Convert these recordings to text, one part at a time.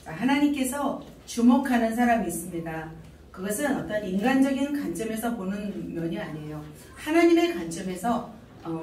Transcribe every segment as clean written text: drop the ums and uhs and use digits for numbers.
하나님께서 주목하는 사람이 있습니다. 그것은 어떤 인간적인 관점에서 보는 면이 아니에요. 하나님의 관점에서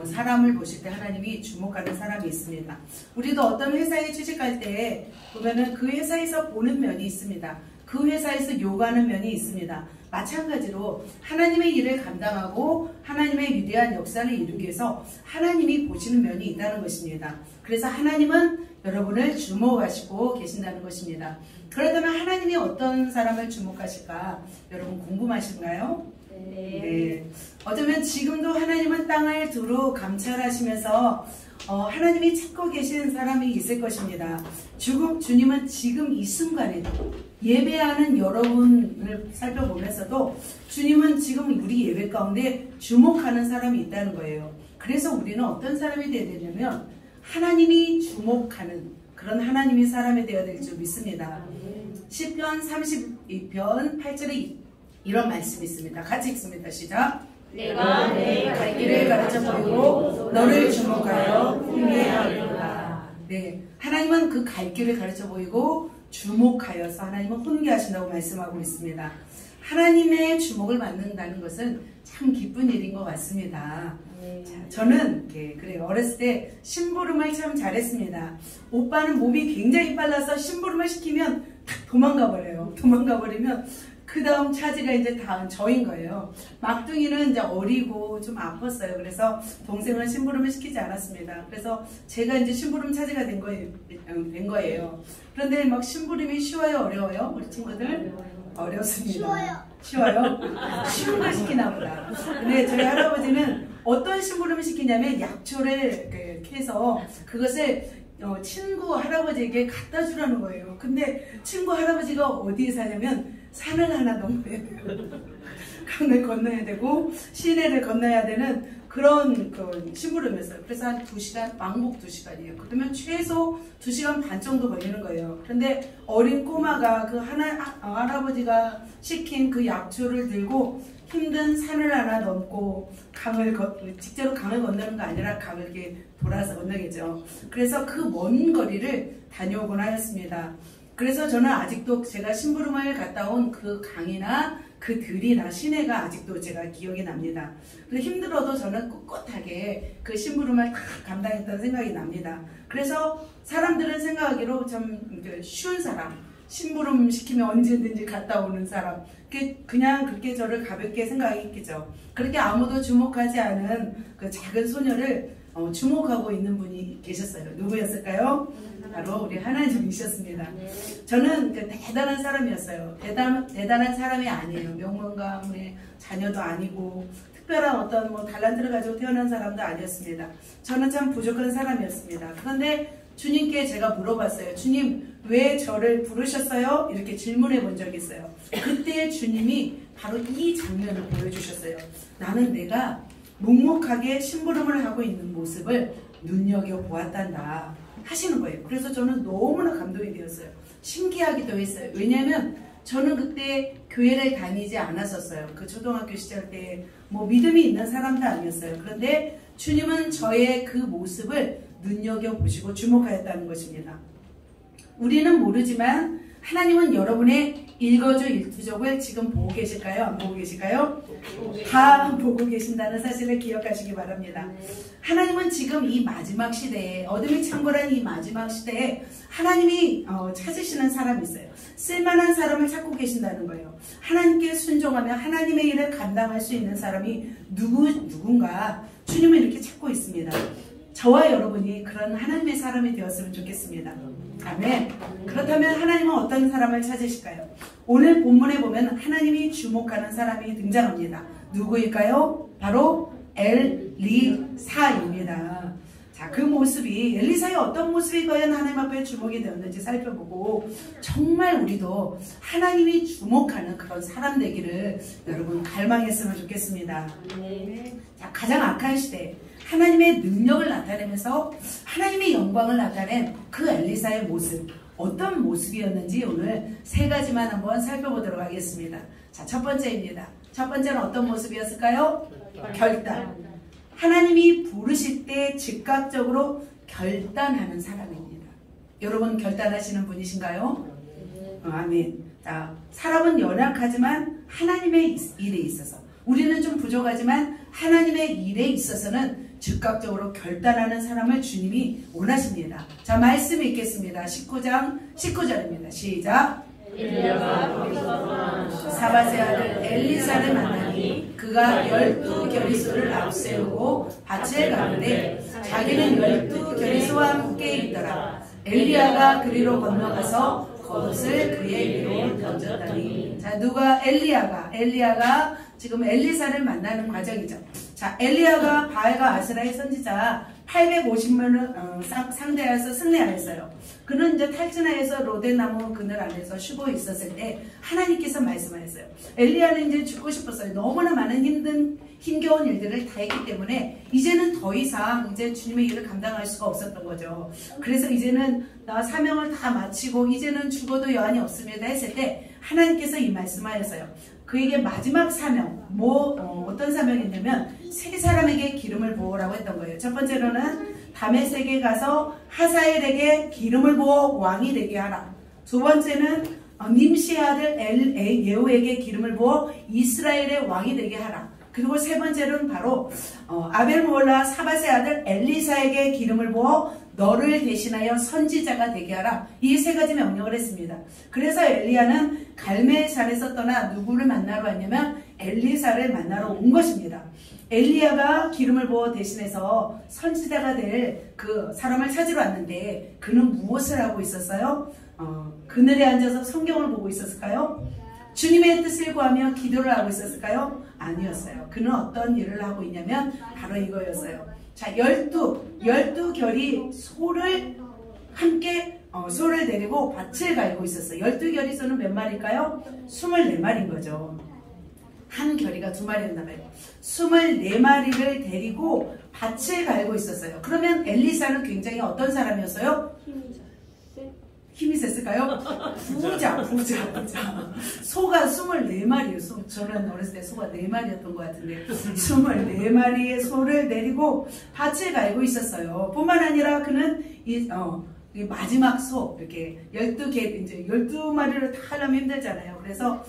사람을 보실 때 하나님이 주목하는 사람이 있습니다. 우리도 어떤 회사에 취직할 때 보면은 그 회사에서 보는 면이 있습니다. 그 회사에서 요구하는 면이 있습니다. 마찬가지로 하나님의 일을 감당하고 하나님의 위대한 역사를 이루기 위해서 하나님이 보시는 면이 있다는 것입니다. 그래서 하나님은 여러분을 주목하시고 계신다는 것입니다. 그렇다면 하나님이 어떤 사람을 주목하실까? 여러분 궁금하신가요? 네. 어쩌면 지금도 하나님은 땅을 두루 감찰하시면서 하나님이 찾고 계신 사람이 있을 것입니다. 주님은 지금 이 순간에도 예배하는 여러분을 살펴보면서도 주님은 지금 우리 예배 가운데 주목하는 사람이 있다는 거예요. 그래서 우리는 어떤 사람이 되어야 되냐면 하나님이 주목하는 그런 하나님의 사람이 되어야 될 줄 믿습니다. 시편 32편 8절에 이런 말씀이 있습니다. 같이 읽습니다. 시작. 내가 내 갈 길을 가르쳐 보이고 너를 주목하여 훈계하리로다. 네, 하나님은 그 갈 길을 가르쳐 보이고 주목하여서 하나님은 훈계하신다고 말씀하고 있습니다. 하나님의 주목을 받는다는 것은 참 기쁜 일인 것 같습니다. 자, 저는 그래요. 어렸을 때 심부름을 참 잘했습니다. 오빠는 몸이 굉장히 빨라서 심부름을 시키면 탁 도망가 버려요. 도망가 버리면 그 다음 차지가 이제 다음 저인 거예요. 막둥이는 이제 어리고 좀 아팠어요. 그래서 동생은 심부름을 시키지 않았습니다. 그래서 제가 이제 심부름 차지가 된 거예요. 그런데 막 심부름이 쉬워요? 어려워요? 우리 친구들? 어렵습니다. 쉬워요? 쉬운 걸 시키나 보다. 근데 저희 할아버지는 어떤 심부름을 시키냐면 약초를 캐서 그것을 친구 할아버지에게 갖다 주라는 거예요. 근데 친구 할아버지가 어디에 사냐면 산을 하나 넘어야 돼요. 강을 건너야 되고 시내를 건너야 되는 그런 심부름이었어요. 그래서 한 2시간, 왕복 2시간이에요. 그러면 최소 2시간 반 정도 걸리는 거예요. 그런데 어린 꼬마가 그 할아버지가 시킨 그 약초를 들고 힘든 산을 하나 넘고 직접으로 강을 건너는 거 아니라 강을 이렇게 돌아서 건너겠죠. 그래서 그 먼 거리를 다녀오곤 하였습니다. 그래서 저는 아직도 제가 심부름을 갔다 온 그 강이나 그 들이나 시내가 아직도 제가 기억이 납니다. 그래서 힘들어도 저는 꿋꿋하게 그 심부름을 다 감당했던 생각이 납니다. 그래서 사람들은 생각하기로 참 쉬운 사람, 심부름 시키면 언제든지 갔다 오는 사람, 그냥 그렇게 저를 가볍게 생각했겠죠. 그렇게 아무도 주목하지 않은 그 작은 소녀를 주목하고 있는 분이 계셨어요. 누구였을까요? 바로 우리 하나님이셨습니다. 저는 대단한 사람이었어요. 대단한 사람이 아니에요. 명문가문의 자녀도 아니고 특별한 어떤 달란트를 가지고 태어난 사람도 아니었습니다. 저는 참 부족한 사람이었습니다. 그런데 주님께 제가 물어봤어요. 주님, 왜 저를 부르셨어요? 이렇게 질문해 본 적이 있어요. 그때 주님이 바로 이 장면을 보여주셨어요. 나는 내가 묵묵하게 심부름을 하고 있는 모습을 눈여겨보았단다 하시는 거예요. 그래서 저는 너무나 감동이 되었어요. 신기하기도 했어요. 왜냐하면 저는 그때 교회를 다니지 않았었어요. 그 초등학교 시절 때 믿음이 있는 사람도 아니었어요. 그런데 주님은 저의 그 모습을 눈여겨보시고 주목하였다는 것입니다. 우리는 모르지만 하나님은 여러분의 일거주일투족을 지금 보고 계실까요? 안 보고 계실까요? 다 보고 계신다는 사실을 기억하시기 바랍니다. 하나님은 지금 이 마지막 시대에, 어둠이 창궐한 이 마지막 시대에 하나님이 찾으시는 사람이 있어요. 쓸만한 사람을 찾고 계신다는 거예요. 하나님께 순종하며 하나님의 일을 감당할 수 있는 사람이 누군가 주님은 이렇게 찾고 있습니다. 저와 여러분이 그런 하나님의 사람이 되었으면 좋겠습니다. 아멘. 그렇다면 하나님은 어떤 사람을 찾으실까요? 오늘 본문에 보면 하나님이 주목하는 사람이 등장합니다. 누구일까요? 바로 엘리사입니다. 자, 그 모습이 엘리사의 어떤 모습이 과연 하나님 앞에 주목이 되었는지 살펴보고 정말 우리도 하나님이 주목하는 그런 사람 되기를 여러분 갈망했으면 좋겠습니다. 자, 가장 악한 시대 하나님의 능력을 나타내면서 하나님의 영광을 나타낸 그 엘리사의 모습, 어떤 모습이었는지 오늘 3가지만 한번 살펴보도록 하겠습니다. 자, 첫 번째입니다. 첫 번째는 어떤 모습이었을까요? 결단. 하나님이 부르실 때 즉각적으로 결단하는 사람입니다. 여러분 결단하시는 분이신가요? 아멘. 자, 사람은 연약하지만 하나님의 일에 있어서, 우리는 좀 부족하지만 하나님의 일에 있어서는 즉각적으로 결단하는 사람을 주님이 원하십니다. 자, 말씀 읽겠습니다. 19장 19절입니다. 시작. 사밧의 아들 엘리사를 만나니 그가 12겨리소를 앞세우고 밭을 가는데 자기는 12겨리소와 함께 있더라. 엘리야가 그리로 건너가서 겉옷을 그의 위로 던졌다니. 자, 누가? 엘리야가 지금 엘리사를 만나는 과정이죠. 자, 엘리야가 바알과 아스라의 선지자 850명을 상대하여서 승리하였어요. 그는 이제 탈진하여서 로데나무 그늘 안에서 쉬고 있었을 때 하나님께서 말씀하셨어요. 엘리야는 이제 죽고 싶었어요. 너무나 많은 힘겨운 일들을 다 했기 때문에 이제는 더 이상 이제 주님의 일을 감당할 수가 없었던 거죠. 그래서 이제는 나 사명을 다 마치고 이제는 죽어도 여한이 없습니다 했을 때 하나님께서 이 말씀하였어요. 그에게 마지막 사명, 어떤 사명이냐면 세 사람에게 기름을 부으라고 했던 거예요. 첫 번째로는 다메섹에 가서 하사엘에게 기름을 부어 왕이 되게 하라. 두 번째는 님시의 아들 예후에게 기름을 부어 이스라엘의 왕이 되게 하라. 그리고 세 번째는 바로 아벨므홀라 사밧의 아들 엘리사에게 기름을 부어 너를 대신하여 선지자가 되게 하라. 이 세 가지 명령을 했습니다. 그래서 엘리야는 갈멜산에서 떠나 누구를 만나러 왔냐면 엘리사를 만나러 온 것입니다. 엘리야가 기름을 부어 대신해서 선지자가 될 그 사람을 찾으러 왔는데 그는 무엇을 하고 있었어요? 그늘에 앉아서 성경을 보고 있었을까요? 주님의 뜻을 구하며 기도를 하고 있었을까요? 아니었어요. 그는 어떤 일을 하고 있냐면 바로 이거였어요. 자, 12결이 소를 함께 소를 데리고 밭을 갈고 있었어요. 12결이 소는 몇 마리일까요? 24마리인 거죠. 한 결이가 2마리였나 봐요. 24마리를 데리고 밭을 갈고 있었어요. 그러면 엘리사는 굉장히 어떤 사람이었어요? 힘이 셌을까요? 부자. 소가 24마리예요. 저는 어렸을 때 소가 4마리였던 것 같은데 24마리의 소를 내리고 밭을 갈고 있었어요. 뿐만 아니라 그는 이 마지막 소 이렇게 12개 이제 12마리를 다 하려면 힘들잖아요. 그래서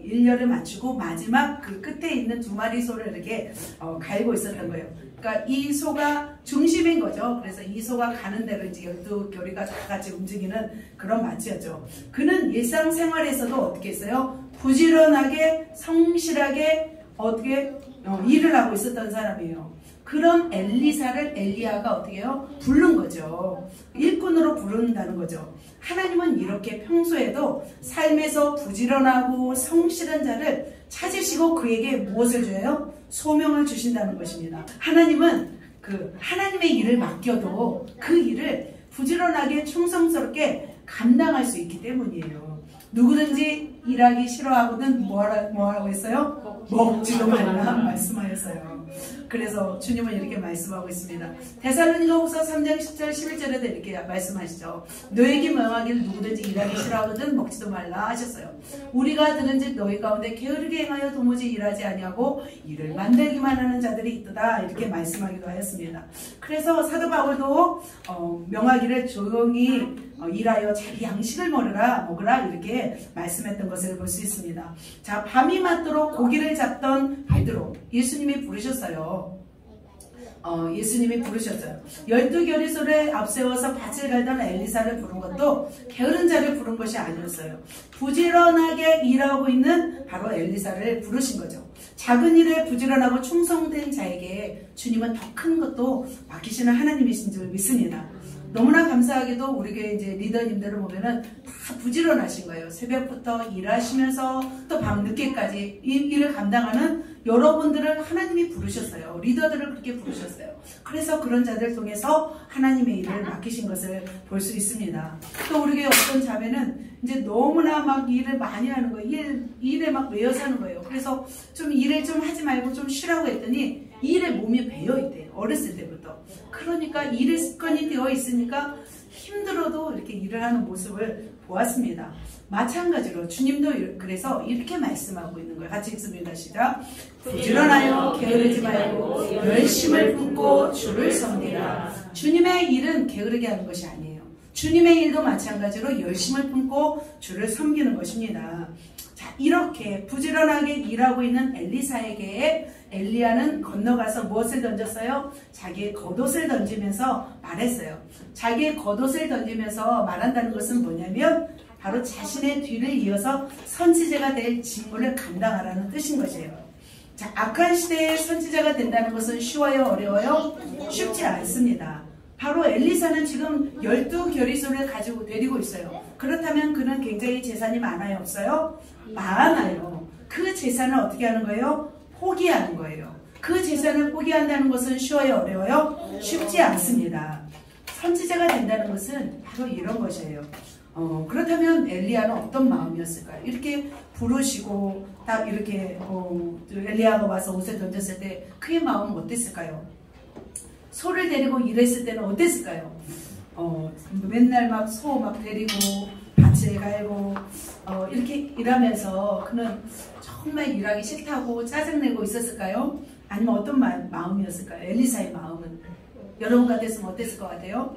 일렬을 맞추고 마지막 그 끝에 있는 2마리 소를 이렇게 갈고 있었던 거예요. 그러니까 이 소가 중심인 거죠. 그래서 이 소가 가는 대로 이제 12결이가 다 같이 움직이는 그런 마치였죠. 그는 일상생활에서도 어떻게 했어요? 부지런하게 성실하게 일을 하고 있었던 사람이에요. 그런 엘리사를 엘리야가 어떻게 해요? 부른 거죠. 일꾼으로 부른다는 거죠. 하나님은 이렇게 평소에도 삶에서 부지런하고 성실한 자를 찾으시고 그에게 무엇을 줘요? 소명을 주신다는 것입니다. 하나님은 하나님의 일을 맡겨도 그 일을 부지런하게 충성스럽게 감당할 수 있기 때문이에요. 누구든지 일하기 싫어하거든 뭐하라고 했어요? 먹지도 말라 말씀하였어요. 그래서 주님은 이렇게 말씀하고 있습니다. 데살로니가후서 3장 10절 11절에도 이렇게 말씀하시죠. 너에게 명하기를 누구든지 일하기 싫어하거든 먹지도 말라 하셨어요. 우리가 들은즉 너희 가운데 게으르게 행하여 도무지 일하지 아니하고 일을 만들기만 하는 자들이 있도다 이렇게 말씀하기도 하였습니다. 그래서 사도 바울도 명하기를 조용히 일하여 자기 양식을 먹으라 이렇게 말씀했던 것을 볼 수 있습니다. 자, 밤이 맞도록 고기를 잡던 베드로 예수님이 부르셨어요. 예수님이 부르셨어요. 12결의소를 앞세워서 밭을 갈던 엘리사를 부른 것도 게으른 자를 부른 것이 아니었어요. 부지런하게 일하고 있는 바로 엘리사를 부르신 거죠. 작은 일에 부지런하고 충성된 자에게 주님은 더 큰 것도 맡기시는 하나님이신 줄 믿습니다. 너무나 감사하게도 우리 교회 이제 리더님들을 보면은 다 부지런하신 거예요. 새벽부터 일하시면서 또 밤늦게까지 이 일을 감당하는 여러분들을 하나님이 부르셨어요. 리더들을 그렇게 부르셨어요. 그래서 그런 자들 통해서 하나님의 일을 맡기신 것을 볼 수 있습니다. 또 우리 교회 어떤 자매는 이제 너무나 막 일을 많이 하는 거예요. 일에 막 매여 사는 거예요. 그래서 좀 일을 좀 하지 말고 좀 쉬라고 했더니 일에 몸이 배어 있대요. 어렸을 때부터. 그러니까 일의 습관이 되어 있으니까 힘들어도 이렇게 일을 하는 모습을 보았습니다. 마찬가지로 주님도 그래서 이렇게 말씀하고 있는 거예요. 같이 읽습니다. 시작. 부지런하여 게으르지 말고 열심을 품고 주를 섬기라. 주님의 일은 게으르게 하는 것이 아니에요. 주님의 일도 마찬가지로 열심을 품고 주를 섬기는 것입니다. 자, 이렇게 부지런하게 일하고 있는 엘리사에게 엘리야는 건너가서 무엇을 던졌어요? 자기의 겉옷을 던지면서 말했어요. 자기의 겉옷을 던지면서 말한다는 것은 뭐냐면 바로 자신의 뒤를 이어서 선지자가 될 직무를 감당하라는 뜻인 것이에요. 자, 악한 시대에 선지자가 된다는 것은 쉬워요? 어려워요? 쉽지 않습니다. 바로 엘리사는 지금 12결의소를 가지고 데리고 있어요. 그렇다면 그는 굉장히 재산이 많아요? 없어요? 많아요. 그 재산을 어떻게 하는 거예요? 포기하는 거예요. 그 재산을 포기한다는 것은 쉬워요? 어려워요? 쉽지 않습니다. 선지자가 된다는 것은 바로 이런 것이에요. 그렇다면 엘리야는 어떤 마음이었을까요? 이렇게 부르시고 딱 이렇게 엘리야가 와서 옷을 던졌을 때 그의 마음은 어땠을까요? 소를 데리고 일했을 때는 어땠을까요? 맨날 막 소 막 데리고 밭을 갈고 이렇게 일하면서 그는 정말 일하기 싫다고 짜증내고 있었을까요? 아니면 어떤 마음이었을까요? 엘리사의 마음은 여러분 같았으면 어땠을 것 같아요?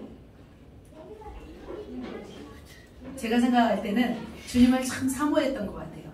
제가 생각할 때는 주님을 참 사모했던 것 같아요.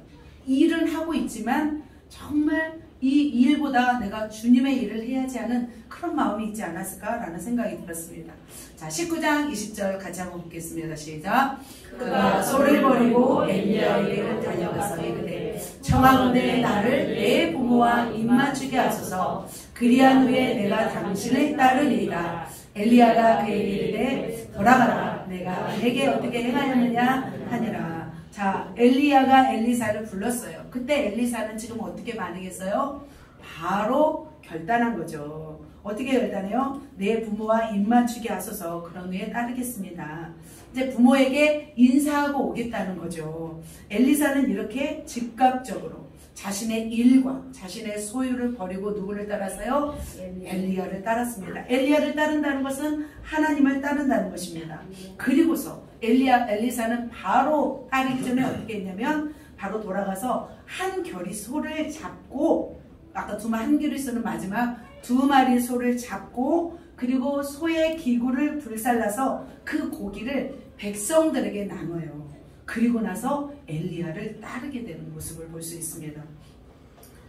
일은 하고 있지만 정말 이 일보다 내가 주님의 일을 해야지 하는 그런 마음이 있지 않았을까라는 생각이 들었습니다. 자, 19장 20절 같이 한번 보겠습니다. 시작. 그가 소를 버리고 엘리야에게 달려가서 이르되 청하건대 나를 내 부모와 입맞추게 하소서. 그리한 후에 내가 당신을 따르리이다. 엘리야가 그에게 이르되 돌아가라. 내가 내게 어떻게 행하였느냐 하니라. 자, 엘리야가 엘리사를 불렀어요. 그때 엘리사는 지금 어떻게 반응했어요? 바로 결단한 거죠. 어떻게 결단해요? 내 부모와 입맞추게 하소서. 그런 후에 따르겠습니다. 이제 부모에게 인사하고 오겠다는 거죠. 엘리사는 이렇게 즉각적으로 자신의 일과 자신의 소유를 버리고 누구를 따랐어요? 엘리야를 따랐습니다. 엘리야를 따른다는 것은 하나님을 따른다는 것입니다. 그리고서 엘리사는 바로 따르기 전에 어떻게 했냐면 바로 돌아가서 한 결이 소를 잡고 아까 한 결이 소는 마지막 2마리 소를 잡고 그리고 소의 기구를 불살라서 그 고기를 백성들에게 나눠요. 그리고 나서 엘리야를 따르게 되는 모습을 볼 수 있습니다.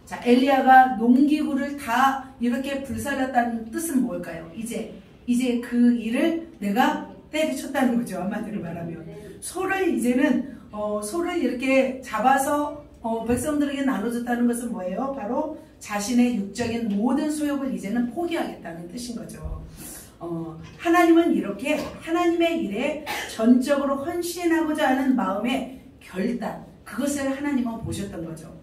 자, 엘리야가 농기구를 다 이렇게 불살랐다는 뜻은 뭘까요? 이제 그 일을 내가 때려쳤다는 거죠. 한마디로 말하면 소를 이제는 소를 이렇게 잡아서 백성들에게 나눠줬다는 것은 뭐예요? 바로 자신의 육적인 모든 소욕을 이제는 포기하겠다는 뜻인 거죠. 하나님은 이렇게 하나님의 일에 전적으로 헌신하고자 하는 마음의 결단, 그것을 하나님은 보셨던 거죠.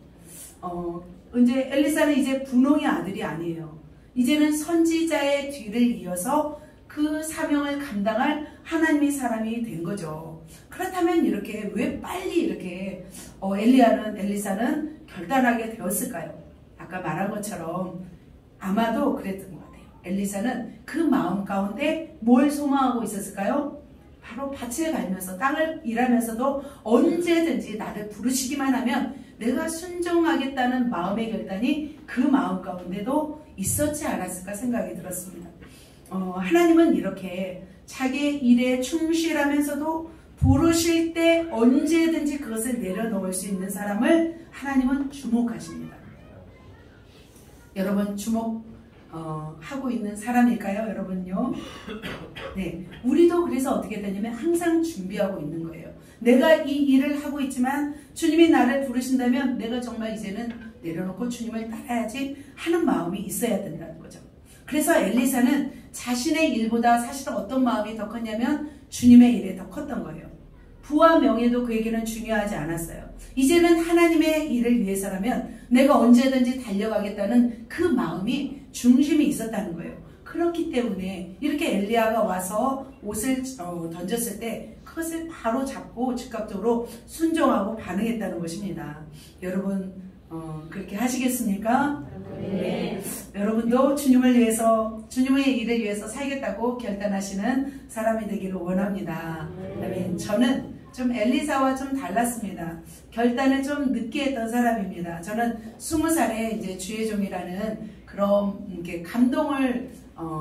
이제 엘리사는 이제 분홍의 아들이 아니에요. 이제는 선지자의 뒤를 이어서 그 사명을 감당할 하나님의 사람이 된 거죠. 그렇다면 이렇게 왜 빨리 이렇게 엘리사는 결단하게 되었을까요? 아까 말한 것처럼 아마도 그랬던 것 같아요. 엘리사는 그 마음 가운데 뭘 소망하고 있었을까요? 바로 밭을 갈면서 땅을 일하면서도 언제든지 나를 부르시기만 하면 내가 순종하겠다는 마음의 결단이 그 마음 가운데도 있었지 않았을까 생각이 들었습니다. 하나님은 이렇게 자기의 일에 충실하면서도 부르실 때 언제든지 그것을 내려놓을 수 있는 사람을 하나님은 주목하십니다. 여러분 하고 있는 사람일까요? 여러분요? 네, 우리도 그래서 어떻게 되냐면 항상 준비하고 있는 거예요. 내가 이 일을 하고 있지만 주님이 나를 부르신다면 내가 정말 이제는 내려놓고 주님을 따라야지 하는 마음이 있어야 된다는 거죠. 그래서 엘리사는 자신의 일보다 사실은 어떤 마음이 더 컸냐면 주님의 일에 더 컸던 거예요. 부와 명예도 그에게는 중요하지 않았어요. 이제는 하나님의 일을 위해서라면 내가 언제든지 달려가겠다는 그 마음이 중심이 있었다는 거예요. 그렇기 때문에 이렇게 엘리야가 와서 옷을 던졌을 때 그것을 바로 잡고 즉각적으로 순종하고 반응했다는 것입니다. 여러분 그렇게 하시겠습니까? 네. 여러분도 주님을 위해서 주님의 일을 위해서 살겠다고 결단하시는 사람이 되기를 원합니다. 아멘. 저는 좀 엘리사와 좀 달랐습니다. 결단을 좀 늦게 했던 사람입니다. 저는 20살에 이제 주의 종이라는 그 그런 이렇게 감동을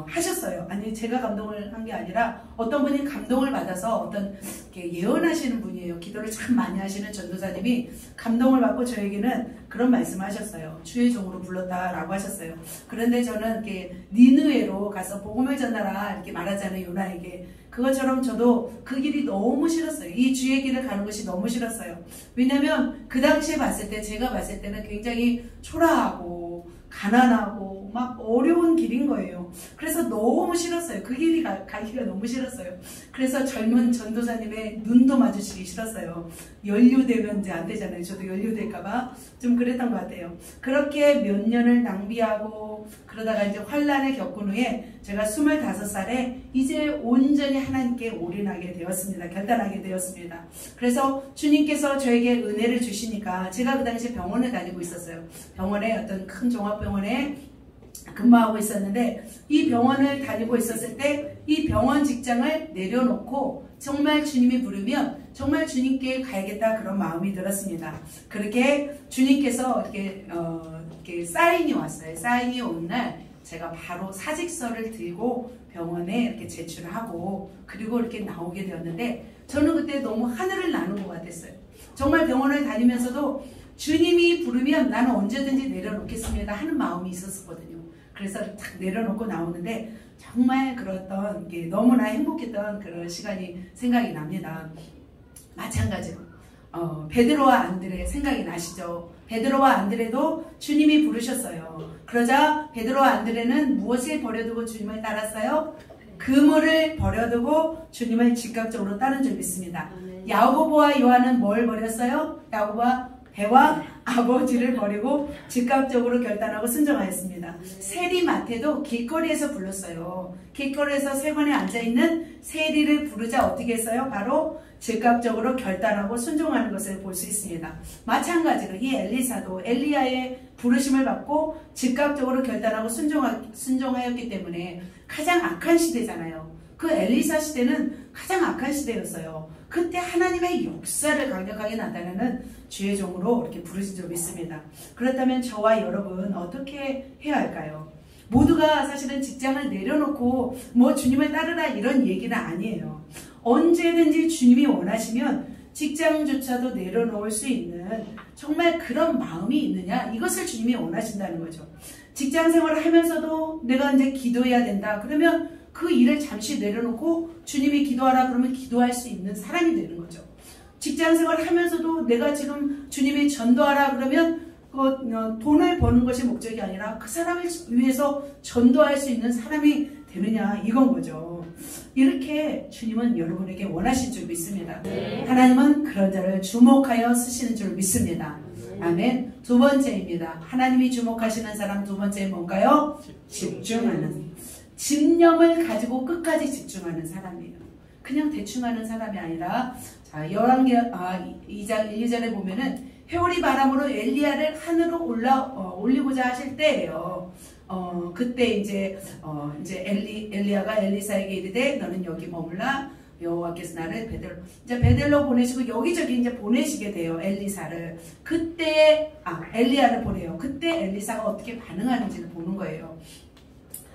하셨어요. 아니 제가 감동을 한 게 아니라 어떤 분이 감동을 받아서 어떤 이렇게 예언하시는 분이에요. 기도를 참 많이 하시는 전도사님이 감동을 받고 저에게는 그런 말씀을 하셨어요. 주의 종으로 불렀다라고 하셨어요. 그런데 저는 이렇게 니느웨로 가서 복음을 전하라 이렇게 말하잖아요. 요나에게. 그것처럼 저도 그 길이 너무 싫었어요. 이 주의 길을 가는 것이 너무 싫었어요. 왜냐면 그 당시에 봤을 때 제가 봤을 때는 굉장히 초라하고 가난하고 막 어려운 길인 거예요. 그래서 너무 싫었어요. 그 길이 가기가 너무 싫었어요. 그래서 젊은 전도사님의 눈도 마주치기 싫었어요. 연루되면 이제 안 되잖아요. 저도 연루될까봐 좀 그랬던 것 같아요. 그렇게 몇 년을 낭비하고 그러다가 이제 환란을 겪은 후에 제가 25살에 이제 온전히 하나님께 올인하게 되었습니다. 결단하게 되었습니다. 그래서 주님께서 저에게 은혜를 주시니까 제가 그 당시에 병원에 다니고 있었어요. 병원에 어떤 큰 종합병원에 근무하고 있었는데 이 병원을 다니고 있었을 때 이 병원 직장을 내려놓고 정말 주님이 부르면 정말 주님께 가야겠다 그런 마음이 들었습니다. 그렇게 주님께서 이렇게 사인이 왔어요. 사인이 온 날 제가 바로 사직서를 들고 병원에 이렇게 제출하고 그리고 이렇게 나오게 되었는데 저는 그때 너무 하늘을 나는 것 같았어요. 정말 병원을 다니면서도 주님이 부르면 나는 언제든지 내려놓겠습니다 하는 마음이 있었거든요. 그래서 탁 내려놓고 나오는데 정말 그랬던 게 너무나 행복했던 그런 시간이 생각이 납니다. 마찬가지로 베드로와 안드레 생각이 나시죠? 베드로와 안드레도 주님이 부르셨어요. 그러자 베드로와 안드레는 무엇을 버려두고 주님을 따랐어요? 그물을 버려두고 주님을 즉각적으로 따른 줄 믿습니다. 야고보와 요한은 뭘 버렸어요? 야고보와 배와 아버지를 버리고 즉각적으로 결단하고 순종하였습니다. 세리마태도 길거리에서 불렀어요. 길거리에서 세관에 앉아있는 세리를 부르자 어떻게 했어요? 바로 즉각적으로 결단하고 순종하는 것을 볼 수 있습니다. 마찬가지로 이 엘리사도 엘리야의 부르심을 받고 즉각적으로 결단하고 순종하였기 때문에 가장 악한 시대잖아요. 그 엘리사 시대는 가장 악한 시대였어요. 그때 하나님의 역사를 강력하게 나타내는 주의 종으로 이렇게 부르신 줄 믿습니다. 그렇다면 저와 여러분 어떻게 해야 할까요? 모두가 사실은 직장을 내려놓고 뭐 주님을 따르라 이런 얘기는 아니에요. 언제든지 주님이 원하시면 직장조차도 내려놓을 수 있는 정말 그런 마음이 있느냐 이것을 주님이 원하신다는 거죠. 직장 생활을 하면서도 내가 이제 기도해야 된다 그러면 그 일을 잠시 내려놓고 주님이 기도하라 그러면 기도할 수 있는 사람이 되는 거죠. 직장 생활을 하면서도 내가 지금 주님이 전도하라 그러면 돈을 버는 것이 목적이 아니라 그 사람을 위해서 전도할 수 있는 사람이 되느냐 이건 거죠. 이렇게 주님은 여러분에게 원하신 줄 믿습니다. 하나님은 그런 자를 주목하여 쓰시는 줄 믿습니다. 아멘. 두 번째입니다. 하나님이 주목하시는 사람 두 번째 뭔가요? 집중하는. 집념을 가지고 끝까지 집중하는 사람이에요. 그냥 대충 하는 사람이 아니라 자, 열왕기하 2장 1, 2절에 보면은 회오리 바람으로 엘리야를 하늘로 올리고자 하실 때예요. 그때 이제 엘리야가 엘리사에게 이르되 너는 여기 머물라 여호와께서 나를 베델로 보내시고 여기저기 이제 보내시게 돼요. 엘리사를. 그때 엘리야를 보내요. 그때 엘리사가 어떻게 반응하는지를 보는 거예요.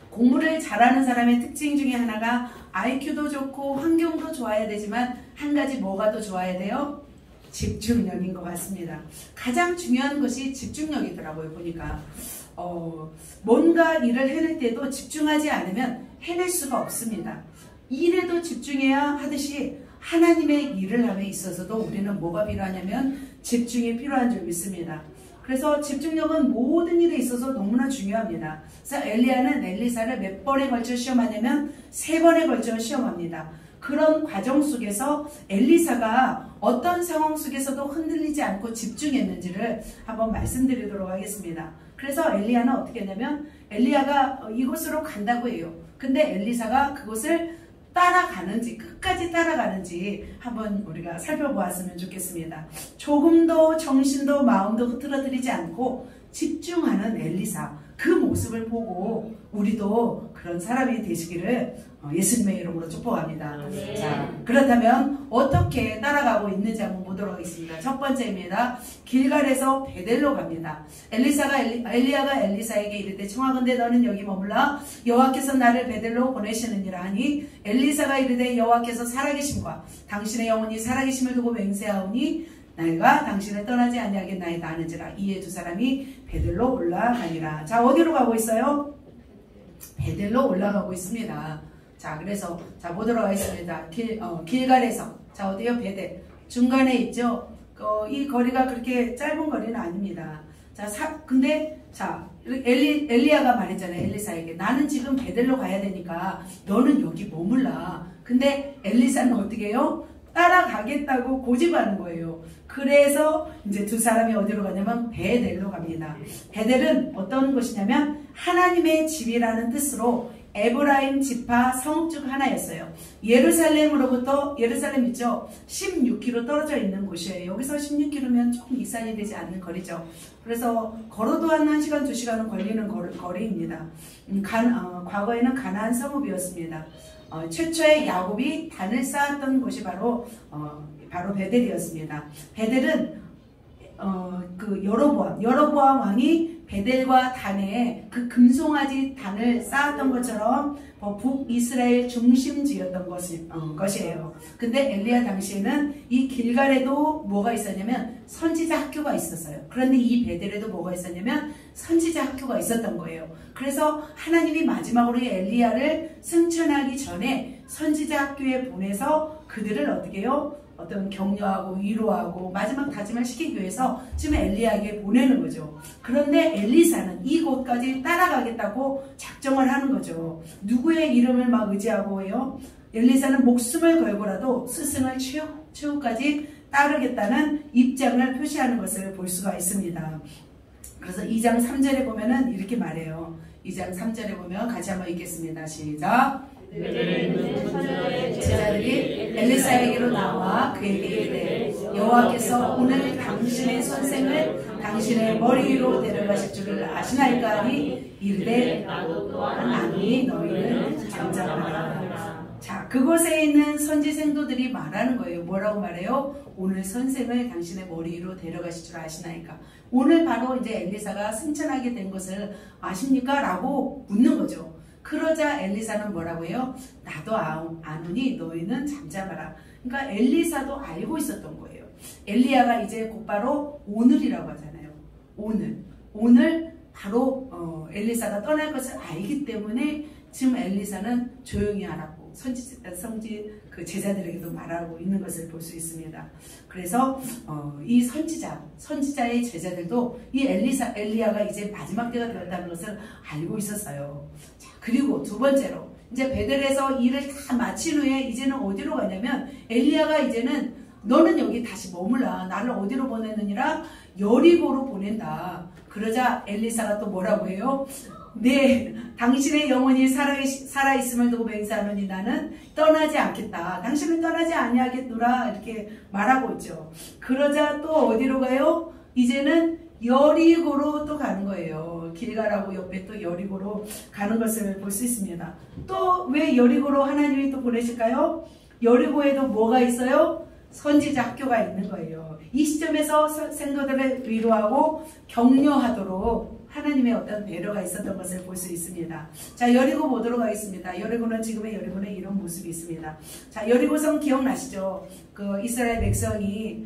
공부를 잘하는 사람의 특징 중에 하나가 IQ도 좋고 환경도 좋아야 되지만 한 가지 뭐가 더 좋아야 돼요? 집중력인 것 같습니다. 가장 중요한 것이 집중력이더라고요. 보니까 뭔가 일을 해낼 때도 집중하지 않으면 해낼 수가 없습니다. 일에도 집중해야 하듯이 하나님의 일을 함에 있어서도 우리는 뭐가 필요하냐면 집중이 필요한 줄 믿습니다. 그래서 집중력은 모든 일에 있어서 너무나 중요합니다. 그래서 엘리야는 엘리사를 몇 번에 걸쳐 시험하냐면 3번에 걸쳐 시험합니다. 그런 과정 속에서 엘리사가 어떤 상황 속에서도 흔들리지 않고 집중했는지를 한번 말씀드리도록 하겠습니다. 그래서 엘리야는 어떻게 했냐면 엘리야가 이곳으로 간다고 해요. 근데 엘리사가 그곳을 따라가는지 끝까지 따라가는지 한번 우리가 살펴보았으면 좋겠습니다. 조금도 정신도 마음도 흐트러뜨리지 않고 집중하는 엘리사, 그 모습을 보고 우리도 그런 사람이 되시기를 예수님의 이름으로 축복합니다. 네. 자, 그렇다면 어떻게 따라가고 있는지 한번 보도록 하겠습니다. 첫 번째입니다. 길갈에서 베델로 갑니다. 엘리야가 엘리사에게 이르되 청하건대 너는 여기 머물라 여호와께서 나를 베델로 보내시느니라 하니 엘리사가 이르되 여호와께서 살아계심과 당신의 영혼이 살아계심을 두고 맹세하오니 내가 당신을 떠나지 아니하겠나이다 하는지라. 이에 두 사람이 베델로 올라가니라. 자, 어디로 가고 있어요? 베델로 올라가고 있습니다. 자, 그래서 자 보도록 하겠습니다. 길갈에서, 자 어디요? 베델 중간에 있죠. 이 거리가 그렇게 짧은 거리는 아닙니다. 자, 근데 자 엘리야가 말했잖아요. 엘리사에게 나는 지금 베델로 가야 되니까 너는 여기 머물라. 근데 엘리사는 어떻게 해요? 따라가겠다고 고집하는 거예요. 그래서 이제 두 사람이 어디로 가냐면 베델로 갑니다. 베델은 어떤 곳이냐면 하나님의 집이라는 뜻으로 에브라임 지파 성 중 하나였어요. 예루살렘으로부터, 예루살렘 있죠? 16km 떨어져 있는 곳이에요. 여기서 16km면 조금 이산이 되지 않는 거리죠. 그래서 걸어도 한 1시간, 2시간은 걸리는 거리입니다. 과거에는 가나안 성읍이었습니다. 최초의 야곱이 단을 쌓았던 곳이 바로 베델이었습니다. 베델은 그 여로보암 왕이 베델과 단에 그 금송아지 단을 쌓았던 것처럼 북이스라엘 중심지였던 것이에요. 근데 엘리야 당시에는 이 길갈에도 뭐가 있었냐면 선지자 학교가 있었어요. 그런데 이 베델에도 뭐가 있었냐면 선지자 학교가 있었던 거예요. 그래서 하나님이 마지막으로 엘리야를 승천하기 전에 선지자 학교에 보내서 그들을 어떻게 해요? 어떤 격려하고 위로하고 마지막 다짐을 시키기 위해서 지금 엘리야에게 보내는 거죠. 그런데 엘리사는 이곳까지 따라가겠다고 작정을 하는 거죠. 누구의 이름을 막 의지하고 해요? 엘리사는 목숨을 걸고라도 스승을 최후까지 따르겠다는 입장을 표시하는 것을 볼 수가 있습니다. 그래서 2장 3절에 보면은 이렇게 말해요. 2장 3절에 보면 같이 한번 읽겠습니다. 시작. 제자들이 엘리사에게로 나와 그에게 이르되 여호와께서 오늘 당신의 선생을 당신의 머리 위로 데려가실 줄을 아시나이까 하니 이르되 나도 또한 아니 너희는 잠잠하라. 자, 그곳에 있는 선지 생도들이 말하는 거예요. 뭐라고 말해요? 오늘 선생을 당신의 머리 위로 데려가실 줄 아시나이까. 오늘 바로 이제 엘리사가 승천하게 된 것을 아십니까? 라고 묻는 거죠. 그러자 엘리사는 뭐라고 해요? 나도 아노니 너희는 잠잠하라. 그러니까 엘리사도 알고 있었던 거예요. 엘리야가 이제 곧바로 오늘이라고 하잖아요. 오늘 바로 엘리사가 떠날 것을 알기 때문에 지금 엘리사는 조용히 하라고 그 제자들에게도 말하고 있는 것을 볼 수 있습니다. 그래서 이 선지자의 제자들도 이 엘리야가 이제 마지막 때가 되었다는 것을 알고 있었어요. 자, 그리고 두 번째로 이제 베델에서 일을 다 마친 후에 이제는 어디로 가냐면 엘리야가 이제는 너는 여기 다시 머물라. 나를 어디로 보내느니라? 여리고로 보낸다. 그러자 엘리사가 또 뭐라고 해요? 네, 당신의 영혼이 살아있음을 두고 맹세하노니 나는 떠나지 않겠다. 당신은 떠나지 아니하겠노라. 이렇게 말하고 있죠. 그러자 또 어디로 가요? 이제는 여리고로 또 가는 거예요. 길갈하고 옆에 또 여리고로 가는 것을 볼 수 있습니다. 또 왜 여리고로 하나님이 또 보내실까요? 여리고에도 뭐가 있어요? 선지자 학교가 있는 거예요. 이 시점에서 생도들을 위로하고 격려하도록 하나님의 어떤 배려가 있었던 것을 볼 수 있습니다. 자, 여리고 보도록 하겠습니다. 여리고는 지금의 여리고는 이런 모습이 있습니다. 자, 여리고성 기억나시죠? 그 이스라엘 백성이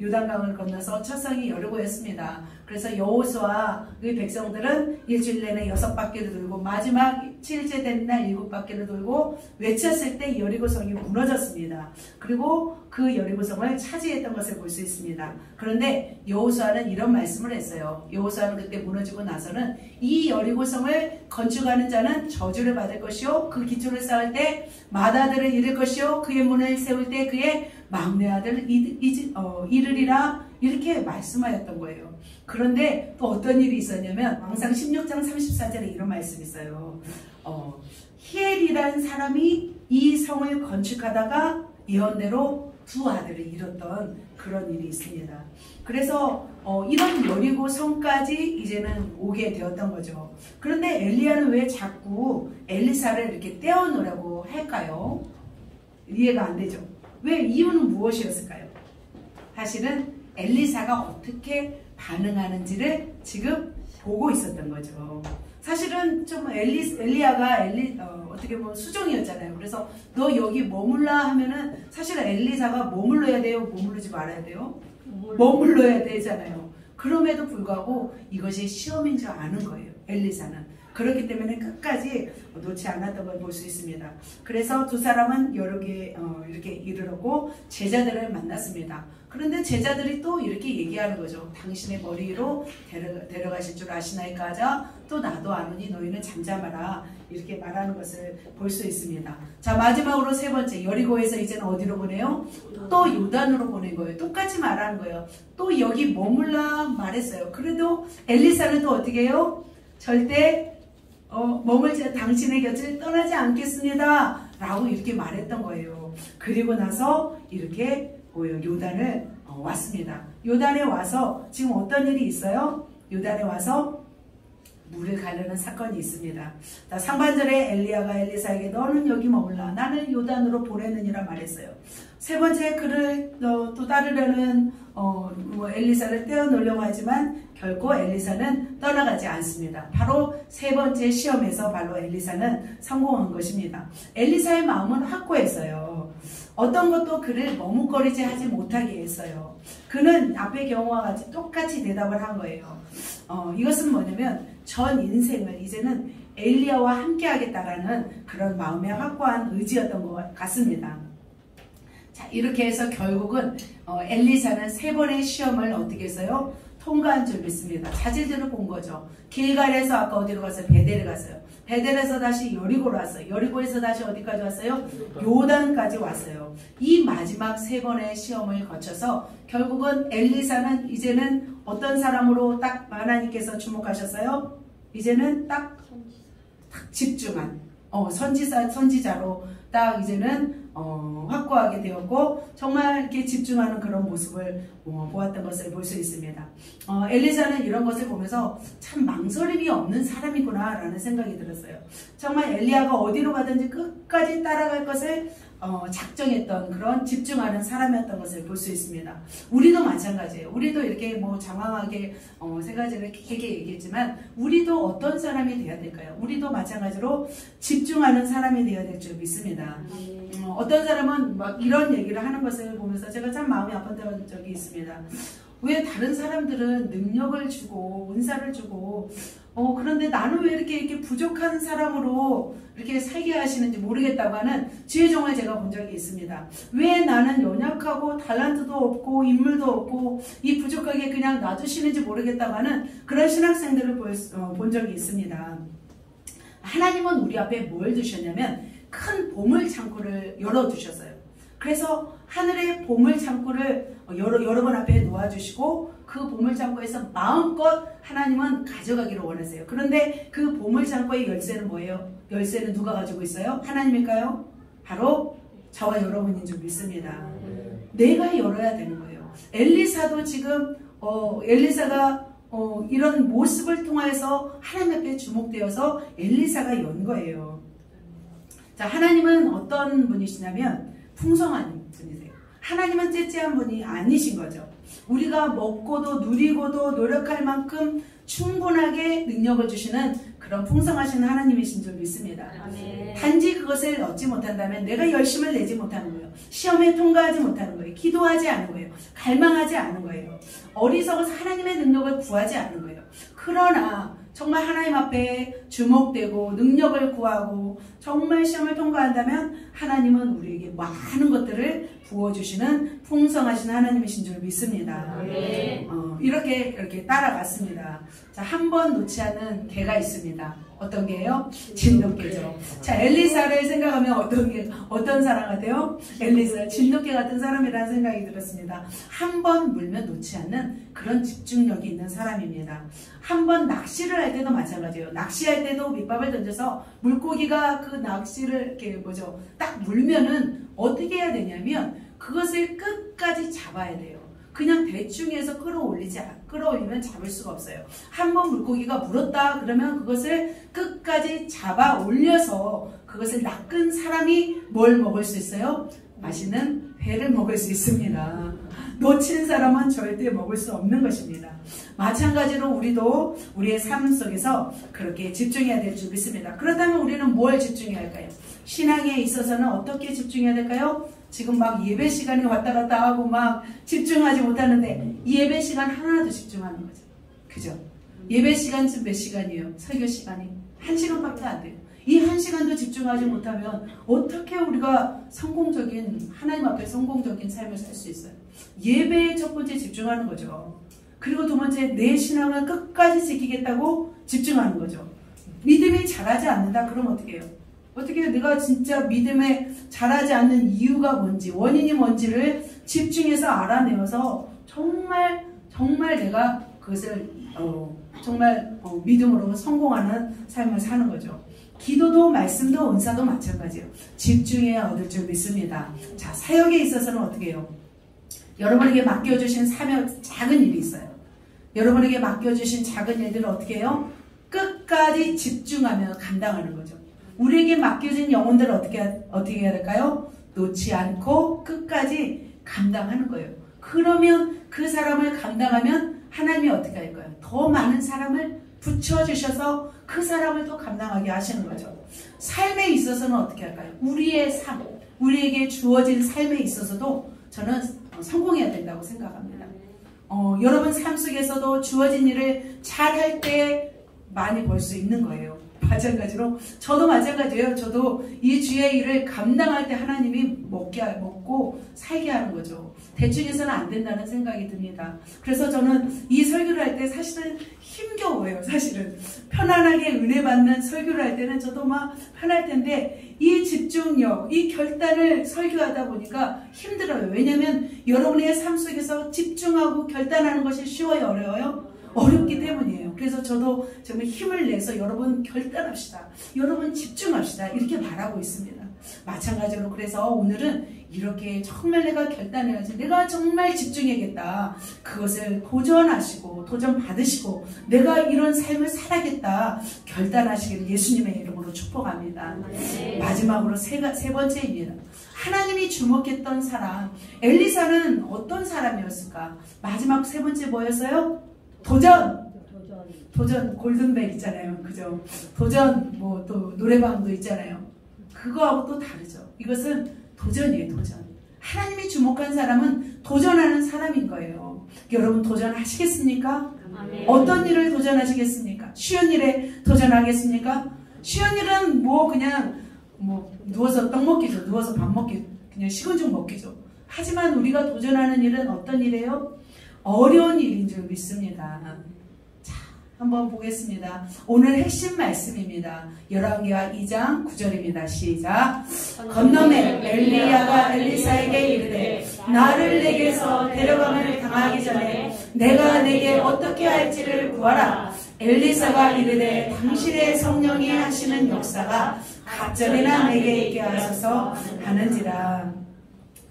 요단강을 건너서 첫 성이 여리고였습니다. 그래서 여호수아 그 백성들은 일주일 내내 6바퀴를 돌고 마지막 7일째 되는 날 7바퀴를 돌고 외쳤을 때 여리고성이 무너졌습니다. 그리고 그 여리고성을 차지했던 것을 볼 수 있습니다. 그런데 여호수아는 이런 말씀을 했어요. 여호수아는 그때 무너지고 나서는 이 여리고성을 건축하는 자는 저주를 받을 것이요 그 기초를 쌓을 때 맏아들을 잃을 것이요 그의 문을 세울 때 그의 막내 아들을 잃으리라 이렇게 말씀하였던 거예요. 그런데 또 어떤 일이 있었냐면 왕상 16장 34절에 이런 말씀이 있어요. 히엘이라는 사람이 이 성을 건축하다가 예언대로 두 아들을 잃었던 그런 일이 있습니다. 그래서 이런 여리고 성까지 이제는 오게 되었던 거죠. 그런데 엘리야는 왜 자꾸 엘리사를 이렇게 떼어놓으라고 할까요? 이해가 안 되죠. 왜? 이유는 무엇이었을까요? 사실은 엘리사가 어떻게 반응하는지를 지금 보고 있었던 거죠. 사실은 좀 엘리야가 어떻게 보면 수종이었잖아요. 그래서 너 여기 머물라 하면은 사실은 엘리사가 머물러야 돼요? 머무르지 말아야 돼요? 머물러야 되잖아요. 그럼에도 불구하고 이것이 시험인 줄 아는 거예요. 엘리사는. 그렇기 때문에 끝까지 놓지 않았던 걸 볼 수 있습니다. 그래서 두 사람은 여러 개 이렇게 이르렀고 제자들을 만났습니다. 그런데 제자들이 또 이렇게 얘기하는 거죠. 당신의 머리로 데려가실 줄 아시나이까 하자 또 나도 아노니 너희는 잠잠하라 이렇게 말하는 것을 볼 수 있습니다. 자, 마지막으로 세 번째, 여리고에서 이제는 어디로 보내요? 또 요단으로 보낸 거예요. 똑같이 말하는 거예요. 또 여기 머물라 말했어요. 그래도 엘리사는 또 어떻게 해요? 절대 머물지 당신의 곁을 떠나지 않겠습니다 라고 이렇게 말했던 거예요. 그리고 나서 이렇게 요단을 왔습니다. 요단에 와서 지금 어떤 일이 있어요? 요단에 와서 물을 가르는 사건이 있습니다. 상반절에 엘리야가 엘리사에게 너는 여기 머물라 나는 요단으로 보내느니라 말했어요. 세 번째 그를 또 따르려는 엘리사를 떼어놓으려고 하지만 결코 엘리사는 떠나가지 않습니다. 바로 세 번째 시험에서 바로 엘리사는 성공한 것입니다. 엘리사의 마음은 확고했어요. 어떤 것도 그를 머뭇거리지 하지 못하게 했어요. 그는 앞의 경우와 같이 똑같이 대답을 한 거예요. 이것은 뭐냐면 전 인생을 이제는 엘리야와 함께 하겠다라는 그런 마음의 확고한 의지였던 것 같습니다. 자, 이렇게 해서 결국은 엘리사는 세 번의 시험을 어떻게 했어요? 통과한 줄 믿습니다. 자질들을 본 거죠. 길갈에서 아까 어디로 갔어요? 베델에 갔어요. 베델에서 다시 여리고로 왔어요. 여리고에서 다시 어디까지 왔어요? 요단까지 왔어요. 이 마지막 세 번의 시험을 거쳐서 결국은 엘리사는 이제는 어떤 사람으로 딱 하나님께서 주목하셨어요? 이제는 딱 집중한 선지자로 딱 이제는 확고하게 되었고 정말 이렇게 집중하는 그런 모습을 보았던 것을 볼 수 있습니다. 엘리사는 이런 것을 보면서 참 망설임이 없는 사람이구나 라는 생각이 들었어요. 정말 엘리야가 어디로 가든지 끝까지 따라갈 것을 작정했던 그런 집중하는 사람이었던 것을 볼 수 있습니다. 우리도 마찬가지예요. 우리도 이렇게 장황하게 세 가지를 길게 얘기했지만 우리도 어떤 사람이 되어야 될까요? 우리도 마찬가지로 집중하는 사람이 되어야 될 줄 믿습니다. 어떤 사람은 막 이런 얘기를 하는 것을 보면서 제가 참 마음이 아팠던 적이 있습니다. 왜 다른 사람들은 능력을 주고 은사를 주고 그런데 나는 왜 이렇게 부족한 사람으로 이렇게 살게 하시는지 모르겠다고 하는 지혜종을 제가 본 적이 있습니다. 왜 나는 연약하고 달란트도 없고 인물도 없고 이 부족하게 그냥 놔두시는지 모르겠다고 하는 그런 신학생들을 본 적이 있습니다. 하나님은 우리 앞에 뭘 두셨냐면 큰 보물 창고를 열어두셨어요. 그래서 하늘의 보물 창고를 여러 번 앞에 놓아주시고 그 보물 창고에서 마음껏 하나님은 가져가기를 원하세요. 그런데 그 보물 창고의 열쇠는 뭐예요? 열쇠는 누가 가지고 있어요? 하나님일까요? 바로 저와 여러분인 줄 믿습니다. 내가 열어야 되는 거예요. 엘리사도 지금 엘리사가 이런 모습을 통해서 하나님 앞에 주목되어서 엘리사가 연 거예요. 자, 하나님은 어떤 분이시냐면 풍성한 분이세요. 하나님은 째째한 분이 아니신 거죠. 우리가 먹고도 누리고도 노력할 만큼 충분하게 능력을 주시는 그런 풍성하신 하나님이신 줄 믿습니다. 아멘. 단지 그것을 얻지 못한다면 내가 열심을 내지 못하는 거예요. 시험에 통과하지 못하는 거예요. 기도하지 않은 거예요. 갈망하지 않은 거예요. 어리석어서 하나님의 능력을 구하지 않은 거예요. 그러나 정말 하나님 앞에 주목되고 능력을 구하고 정말 시험을 통과한다면 하나님은 우리에게 많은 것들을 부어주시는 풍성하신 하나님이신 줄 믿습니다. 이렇게 따라갔습니다. 자, 한 번 놓지 않는 개가 있습니다. 어떤 개예요? 진돗개죠. 자, 엘리사를 생각하면 어떤 사람 같아요? 엘리사, 진돗개 같은 사람이라는 생각이 들었습니다. 한 번 물면 놓지 않는 그런 집중력이 있는 사람입니다. 한 번 낚시를 할 때도 마찬가지예요. 낚시할 때도 밑밥을 던져서 물고기가 그 낚시를 이렇게 딱 물면은 어떻게 해야 되냐면 그것을 끝까지 잡아야 돼요. 그냥 대충 해서 끌어올리지 끌어올리면 잡을 수가 없어요. 한번 물고기가 물었다 그러면 그것을 끝까지 잡아 올려서 그것을 낚은 사람이 뭘 먹을 수 있어요? 맛있는 회를 먹을 수 있습니다. 놓친 사람은 절대 먹을 수 없는 것입니다. 마찬가지로 우리도 우리의 삶 속에서 그렇게 집중해야 될 줄 믿습니다. 그렇다면 우리는 뭘 집중해야 할까요? 신앙에 있어서는 어떻게 집중해야 될까요? 지금 막 예배 시간이 왔다 갔다 하고 막 집중하지 못하는데 이 예배 시간 하나도 집중하는 거죠. 그죠? 예배 시간 지금 몇 시간이에요? 설교 시간이 1시간밖에 안 돼요. 이 1시간도 집중하지 못하면 어떻게 우리가 성공적인, 하나님 앞에 성공적인 삶을 살 수 있어요? 예배에 첫 번째 집중하는 거죠. 그리고 두 번째, 내 신앙을 끝까지 지키겠다고 집중하는 거죠. 믿음이 자라지 않는다? 그럼 어떻게 해요? 어떻게 해요? 내가 진짜 믿음에 자라지 않는 이유가 뭔지, 원인이 뭔지를 집중해서 알아내어서 정말 내가 그것을 믿음으로 성공하는 삶을 사는 거죠. 기도도 말씀도 은사도 마찬가지예요. 집중해야 얻을 줄 믿습니다. 자, 사역에 있어서는 어떻게 해요? 여러분에게 맡겨주신 사역, 작은 일이 있어요. 여러분에게 맡겨주신 작은 일들을 어떻게 해요? 끝까지 집중하며 감당하는 거죠. 우리에게 맡겨진 영혼들을 어떻게 해야 될까요? 놓지 않고 끝까지 감당하는 거예요. 그러면 그 사람을 감당하면 하나님이 어떻게 할까요? 더 많은 사람을 붙여주셔서 그 사람을 또 감당하게 하시는 거죠. 삶에 있어서는 어떻게 할까요? 우리의 삶, 우리에게 주어진 삶에 있어서도 저는 성공해야 된다고 생각합니다. 여러분 삶 속에서도 주어진 일을 잘할 때 많이 벌 수 있는 거예요. 마찬가지로 저도 마찬가지예요. 저도 이 주의 일을 감당할 때 하나님이 먹고 살게 하는 거죠. 대충 해서는 안 된다는 생각이 듭니다. 그래서 저는 이 설교를 할 때 사실은 힘겨워요. 사실은 편안하게 은혜 받는 설교를 할 때는 저도 막 편할 텐데 이 집중력, 이 결단을 설교하다 보니까 힘들어요. 왜냐하면 여러분의 삶 속에서 집중하고 결단하는 것이 쉬워요? 어려워요? 어렵기 때문이에요. 그래서 저도 정말 힘을 내서 여러분 결단합시다. 여러분 집중합시다. 이렇게 말하고 있습니다. 마찬가지로 그래서 오늘은 이렇게 정말 내가 결단해야지. 내가 정말 집중해야겠다. 그것을 도전하시고 도전 받으시고 내가 이런 삶을 살아야겠다. 결단하시기를 예수님의 이름으로 축복합니다. 네. 마지막으로 세 번째입니다. 하나님이 주목했던 사람. 엘리사는 어떤 사람이었을까? 마지막 세 번째 뭐였어요? 도전 골든벨 있잖아요. 그죠? 도전 뭐 또 노래방도 있잖아요. 그거하고 또 다르죠. 이것은 도전이에요. 도전. 하나님이 주목한 사람은 도전하는 사람인 거예요. 여러분 도전하시겠습니까? 아멘. 어떤 일을 도전하시겠습니까? 쉬운 일에 도전하겠습니까? 쉬운 일은 그냥 누워서 떡 먹기죠. 누워서 밥 먹기, 그냥 식은죽 먹기죠. 하지만 우리가 도전하는 일은 어떤 일이에요? 어려운 일인 줄 믿습니다. 자, 한번 보겠습니다. 오늘 핵심 말씀입니다. 열왕기하 2장 9절입니다. 시작. 건너매 엘리야가 엘리사에게 이르되 나를 내게서 데려감을 당하기 전에 내가 내게 어떻게 할지를 구하라. 엘리사가 이르되 당신의 성령이 하시는 역사가 갑절이나 내게 있게 하소서 하는지라.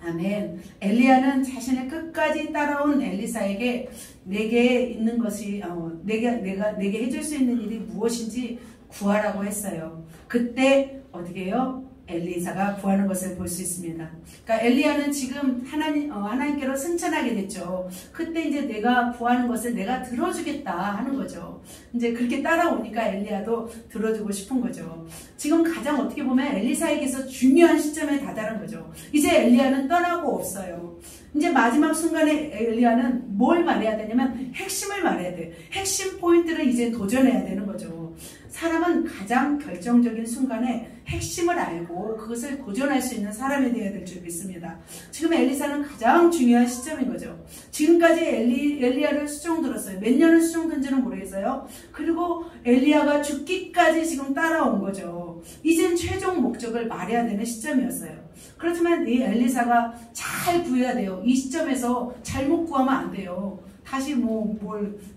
아멘. 엘리야는 자신의 끝까지 따라온 엘리사에게 내게 있는 것이 내게 해줄 수 있는 일이 무엇인지 구하라고 했어요. 그때 어떻게 해요? 엘리사가 구하는 것을 볼 수 있습니다. 그러니까 엘리야는 지금 하나님께로 승천하게 됐죠. 그때 이제 내가 구하는 것을 내가 들어주겠다 하는 거죠. 이제 그렇게 따라오니까 엘리야도 들어주고 싶은 거죠. 지금 가장 어떻게 보면 엘리사에게서 중요한 시점에 다다른 거죠. 이제 엘리야는 떠나고 없어요. 이제 마지막 순간에 엘리야는 뭘 말해야 되냐면 핵심을 말해야 돼요. 핵심 포인트를 이제 도전해야 되는 거죠. 사람은 가장 결정적인 순간에 핵심을 알고 그것을 도전할 수 있는 사람이 되어야 될 줄 믿습니다. 지금 엘리사는 가장 중요한 시점인 거죠. 지금까지 엘리야를 수종 들었어요. 몇 년을 수종 든지는 모르겠어요. 그리고 엘리야가 죽기까지 지금 따라온 거죠. 이젠 최종 목적을 말해야 되는 시점이었어요. 그렇지만 이 엘리사가 잘 구해야 돼요. 이 시점에서 잘못 구하면 안 돼요. 다시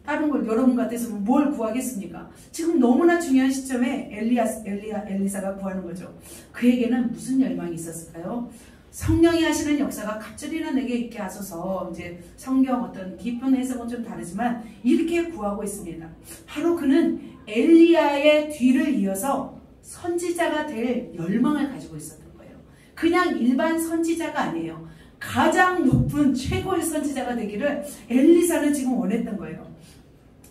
다른 걸 여러분 같아서 뭘 구하겠습니까? 지금 너무나 중요한 시점에 엘리사가 구하는 거죠. 그에게는 무슨 열망이 있었을까요? 성령이 하시는 역사가 갑절이나 내게 있게 하소서. 이제 성경 어떤 깊은 해석은 좀 다르지만 이렇게 구하고 있습니다. 바로 그는 엘리야의 뒤를 이어서 선지자가 될 열망을 가지고 있었던 거예요. 그냥 일반 선지자가 아니에요. 가장 높은 최고의 선지자가 되기를 엘리사는 지금 원했던 거예요.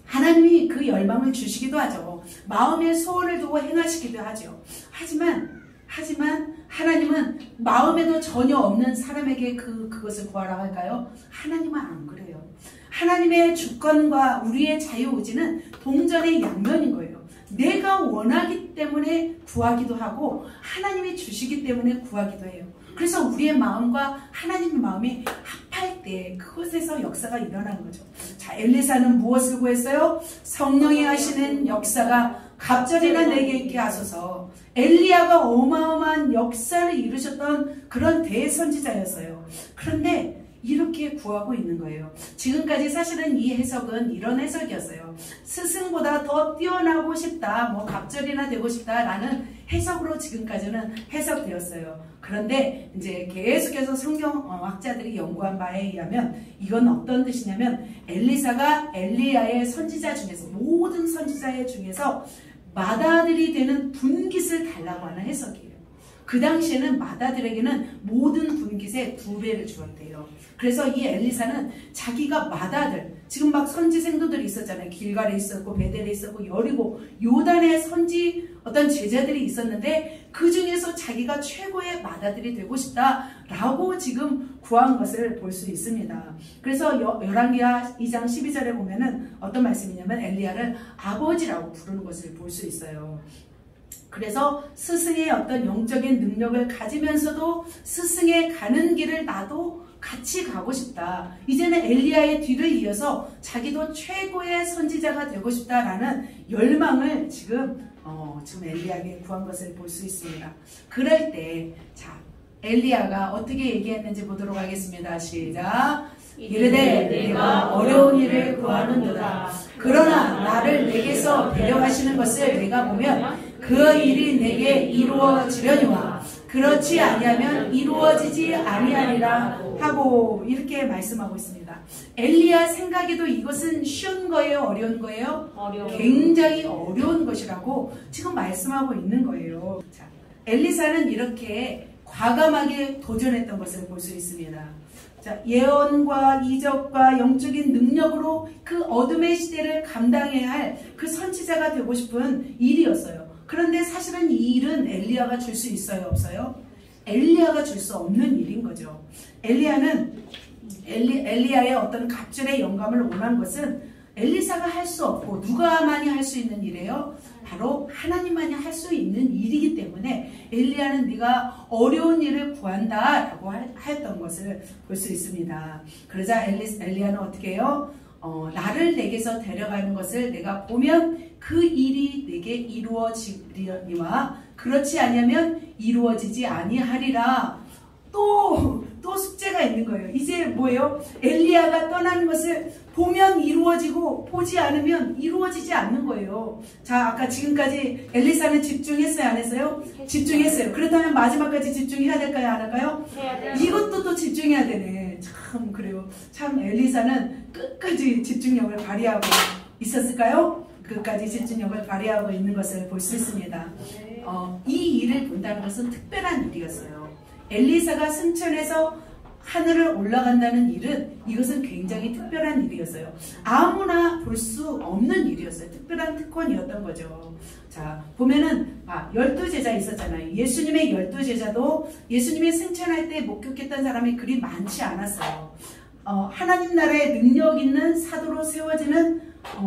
하나님이 그 열망을 주시기도 하죠. 마음의 소원을 두고 행하시기도 하죠. 하지만 하나님은 마음에도 전혀 없는 사람에게 그것을 구하라고 할까요? 하나님은 안 그래요. 하나님의 주권과 우리의 자유의지는 동전의 양면인 거예요. 내가 원하기 때문에 구하기도 하고 하나님이 주시기 때문에 구하기도 해요. 그래서 우리의 마음과 하나님의 마음이 합할 때 그것에서 역사가 일어나는 거죠. 자, 엘리사는 무엇을 구했어요? 성령이 하시는 역사가 갑절이나 내게 있게 하소서. 엘리야가 어마어마한 역사를 이루셨던 그런 대선지자였어요. 그런데 이렇게 구하고 있는 거예요. 지금까지 사실은 이 해석은 이런 해석이었어요. 스승보다 더 뛰어나고 싶다, 뭐 갑절이나 되고 싶다라는 해석으로 지금까지는 해석되었어요. 그런데 이제 계속해서 성경학자들이 연구한 바에 의하면 이건 어떤 뜻이냐면 엘리사가 엘리야의 선지자 중에서 모든 선지자 중에서 맏아들이 되는 분깃을 달라고 하는 해석이에요. 그 당시에는 맏아들에게는 모든 분깃의 2배를 주었대요. 그래서 이 엘리사는 자기가 맏아들, 지금 막 선지 생도들이 있었잖아요. 길갈에 있었고 베델에 있었고 여리고 요단에 선지 어떤 제자들이 있었는데 그 중에서 자기가 최고의 맏아들이 되고 싶다라고 지금 구한 것을 볼 수 있습니다. 그래서 열왕기하 2장 12절에 보면은 어떤 말씀이냐면 엘리야를 아버지라고 부르는 것을 볼 수 있어요. 그래서 스승의 어떤 영적인 능력을 가지면서도 스승의 가는 길을 나도 같이 가고 싶다. 이제는 엘리야의 뒤를 이어서 자기도 최고의 선지자가 되고 싶다라는 열망을 지금 엘리야에게 구한 것을 볼 수 있습니다. 그럴 때 자, 엘리야가 어떻게 얘기했는지 보도록 하겠습니다. 시작. 이르되 내가 어려운 일을 구하는도다. 그러나 나를 내게서 데려가시는 것을 내가 보면 그 일이 내게 이루어지려니와 그렇지 아니하면 이루어지지 아니하리라 하고 이렇게 말씀하고 있습니다. 엘리야 생각에도 이것은 쉬운 거예요? 어려운 거예요? 굉장히 어려운 것이라고 지금 말씀하고 있는 거예요. 자, 엘리사는 이렇게 과감하게 도전했던 것을 볼 수 있습니다. 자, 예언과 이적과 영적인 능력으로 그 어둠의 시대를 감당해야 할 그 선지자가 되고 싶은 일이었어요. 그런데 사실은 이 일은 엘리야가 줄 수 있어요? 없어요? 엘리야가 줄 수 없는 일인 거죠. 엘리야는 엘리야의 어떤 갑절의 영감을 원한 것은 엘리사가 할 수 없고 누가만이 할 수 있는 일이에요? 바로 하나님만이 할 수 있는 일이기 때문에 엘리야는 네가 어려운 일을 구한다 라고 했던 것을 볼 수 있습니다. 그러자 엘리야는 어떻게 해요? 나를 내게서 데려가는 것을 내가 보면 그 일이 내게 이루어지리니와 그렇지 아니하면 이루어지지 아니하리라. 또 숙제가 있는 거예요. 이제 뭐예요? 엘리야가 떠나는 것을 보면 이루어지고 보지 않으면 이루어지지 않는 거예요. 자, 아까 지금까지 엘리사는 집중했어요? 안 했어요? 집중했어요. 그렇다면 마지막까지 집중해야 될까요? 안 할까요? 이것도 또 집중해야 되네. 참 그래요. 참 엘리사는 끝까지 집중력을 발휘하고 있었을까요? 끝까지 집중력을 발휘하고 있는 것을 볼 수 있습니다. 이 일을 본다는 것은 특별한 일이었어요. 엘리사가 승천해서 하늘을 올라간다는 일은 이것은 굉장히 특별한 일이었어요. 아무나 볼 수 없는 일이었어요. 특별한 특권이었던 거죠. 자, 보면은 12제자 있었잖아요. 예수님의 12제자도 예수님이 승천할 때 목격했던 사람이 그리 많지 않았어요. 하나님 나라의 능력 있는 사도로 세워지는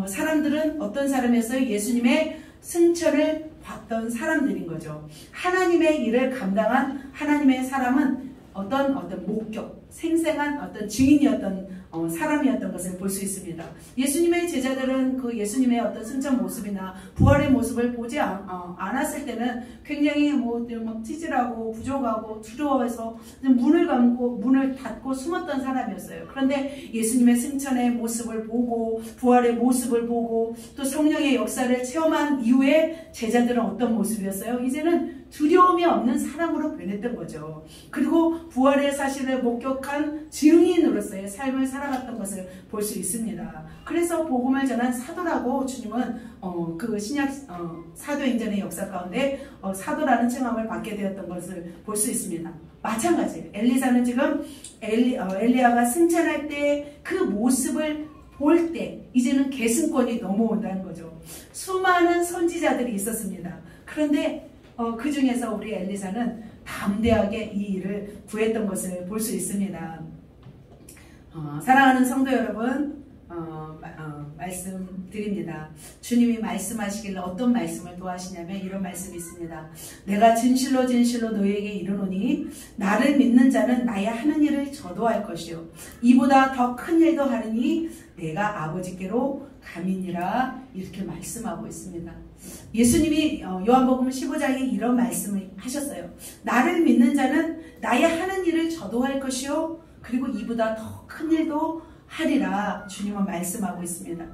사람들은 어떤 사람이었어요? 예수님의 승천을 봤던 사람들인 거죠. 하나님의 일을 감당한 하나님의 사람은 어떤 목격, 생생한 어떤 증인이었던 사람이었던 것을 볼 수 있습니다. 예수님의 제자들은 그 예수님의 어떤 승천 모습이나 부활의 모습을 보지 않았을 때는 굉장히 막 찌질하고 부족하고 두려워해서 문을 닫고 숨었던 사람이었어요. 그런데 예수님의 승천의 모습을 보고 부활의 모습을 보고 또 성령의 역사를 체험한 이후에 제자들은 어떤 모습이었어요? 이제는 두려움이 없는 사람으로 변했던 거죠. 그리고 부활의 사실을 목격한 증인으로서의 삶을 살아갔던 것을 볼 수 있습니다. 그래서 복음을 전한 사도라고 주님은 그 신약 사도행전의 역사 가운데 사도라는称함을 받게 되었던 것을 볼 수 있습니다. 마찬가지예요. 엘리사는 지금 엘리야가 승천할 때 그 모습을 볼 때 이제는 계승권이 넘어온다는 거죠. 수많은 선지자들이 있었습니다. 그런데 그 중에서 우리 엘리사는 담대하게 이 일을 구했던 것을 볼 수 있습니다. 사랑하는 성도 여러분, 말씀드립니다. 주님이 말씀하시길래 어떤 말씀을 또 하시냐면 이런 말씀이 있습니다. 내가 진실로 진실로 너희에게 이르노니 나를 믿는 자는 나의 하는 일을 저도 할 것이요 이보다 더 큰 일도 하느니 내가 아버지께로 감이니라. 이렇게 말씀하고 있습니다. 예수님이 요한복음 15장에 이런 말씀을 하셨어요. 나를 믿는 자는 나의 하는 일을 저도 할 것이요 그리고 이보다 더 큰 일도 하리라. 주님은 말씀하고 있습니다.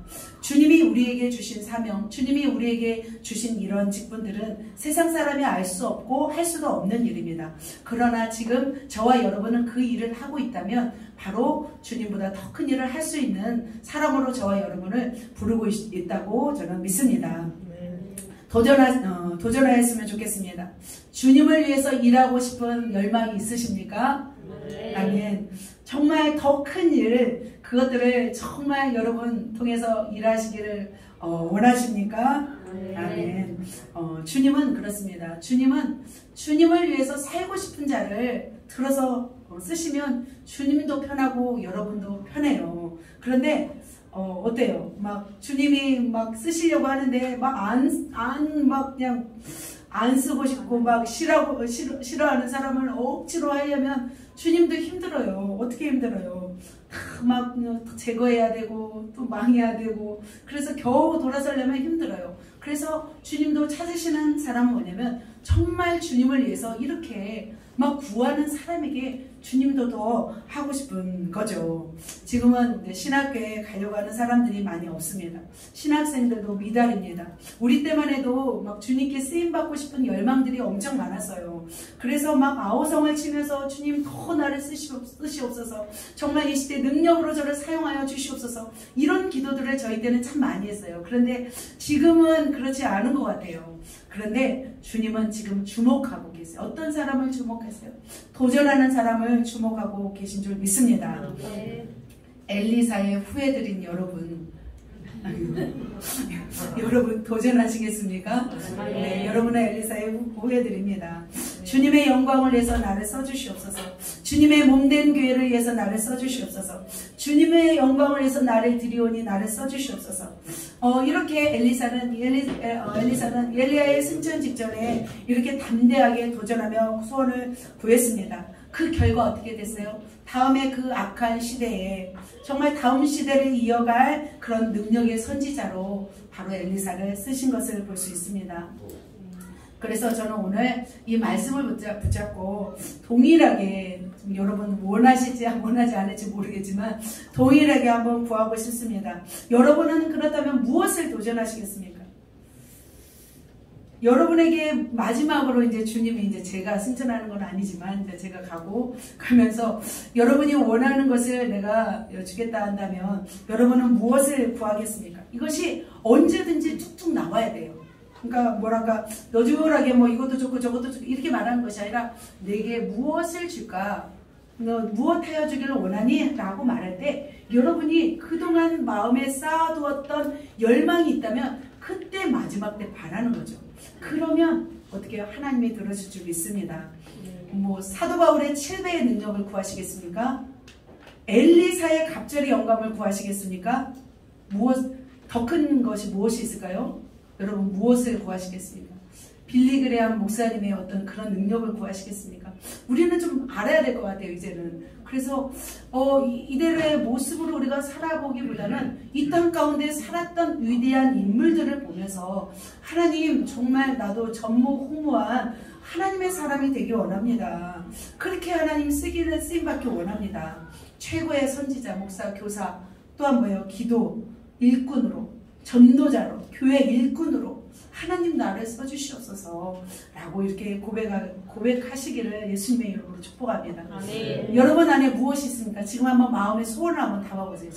주님이 우리에게 주신 사명, 주님이 우리에게 주신 이런 직분들은 세상 사람이 알 수 없고 할 수도 없는 일입니다. 그러나 지금 저와 여러분은 그 일을 하고 있다면 바로 주님보다 더 큰 일을 할 수 있는 사람으로 저와 여러분을 부르고 있다고 저는 믿습니다. 도전하였으면 좋겠습니다. 주님을 위해서 일하고 싶은 열망이 있으십니까? 아멘. 정말 더 큰 일, 그것들을 정말 여러분 통해서 일하시기를 원하십니까? 아멘. 주님은 그렇습니다. 주님은 주님을 위해서 살고 싶은 자를 들어서 쓰시면 주님도 편하고 여러분도 편해요. 그런데 어때요? 막 주님이 막 쓰시려고 하는데 그냥 안 쓰고 싶고 막 싫어하는 사람을 억지로 하려면 주님도 힘들어요. 어떻게 힘들어요? 막 제거해야 되고 또 망해야 되고 그래서 겨우 돌아서려면 힘들어요. 그래서 주님도 찾으시는 사람은 뭐냐면 정말 주님을 위해서 이렇게 막 구하는 사람에게 주님도 더 하고 싶은 거죠. 지금은 신학교에 가려고 하는 사람들이 많이 없습니다. 신학생들도 미달입니다. 우리 때만 해도 막 주님께 쓰임받고 싶은 열망들이 엄청 많았어요. 그래서 막 아우성을 치면서 주님 더 나를 쓰시옵소서, 정말 이 시대 능력으로 저를 사용하여 주시옵소서, 이런 기도들을 저희 때는 참 많이 했어요. 그런데 지금은 그렇지 않은 것 같아요. 그런데 주님은 지금 주목하고 계세요. 어떤 사람을 주목하세요? 도전하는 사람을 주목하고 계신 줄 믿습니다. 엘리사의 후예들인 여러분, 여러분 도전하시겠습니까? 네, 여러분은 엘리사의 후예들입니다. 주님의 영광을 위해서 나를 써주시옵소서. 주님의 몸된 교회를 위해서 나를 써주시옵소서. 주님의 영광을 위해서 나를 드리오니 나를 써주시옵소서. 이렇게 엘리사는 엘리야의 승천 직전에 이렇게 담대하게 도전하며 소원을 구했습니다. 그 결과 어떻게 됐어요? 다음에 그 악한 시대에 정말 다음 시대를 이어갈 그런 능력의 선지자로 바로 엘리사를 쓰신 것을 볼 수 있습니다. 그래서 저는 오늘 이 말씀을 붙잡고 동일하게, 여러분 원하실지 원하지 않을지 모르겠지만 동일하게 한번 구하고 싶습니다. 여러분은 그렇다면 무엇을 도전하시겠습니까? 여러분에게 마지막으로 이제 주님이 이제 제가 승천하는 건 아니지만 이제 제가 가면서 여러분이 원하는 것을 내가 주겠다 한다면 여러분은 무엇을 구하겠습니까? 이것이 언제든지 툭툭 나와야 돼요. 그러니까 뭐랄까 너주하게 뭐 이것도 좋고 저것도 좋고 이렇게 말하는 것이 아니라 내게 무엇을 줄까? 너 무엇 하여 주기를 원하니? 라고 말할 때 여러분이 그동안 마음에 쌓아두었던 열망이 있다면 그때 마지막 때 바라는 거죠. 그러면 어떻게 하나님이 들어줄 줄 믿습니다. 뭐 사도 바울의 7배의 능력을 구하시겠습니까? 엘리사의 갑절의 영감을 구하시겠습니까? 더 큰 것이 무엇이 있을까요? 여러분 무엇을 구하시겠습니까? 빌리그레암 목사님의 어떤 그런 능력을 구하시겠습니까? 우리는 좀 알아야 될 것 같아요, 이제는. 그래서 이대로의 모습으로 우리가 살아보기보다는 이 땅 가운데 살았던 위대한 인물들을 보면서 하나님, 정말 나도 전무후무한 하나님의 사람이 되기 원합니다. 그렇게 하나님 쓰임받기 원합니다. 최고의 선지자, 목사, 교사, 또한 뭐예요? 기도, 일꾼으로, 전도자로, 교회 일꾼으로 하나님 나를 써주시옵소서 라고 이렇게 고백하시기를 예수님의 이름으로 축복합니다. 아멘. 여러분 안에 무엇이 있습니까? 지금 한번 마음의 소원을 한번 담아보세요.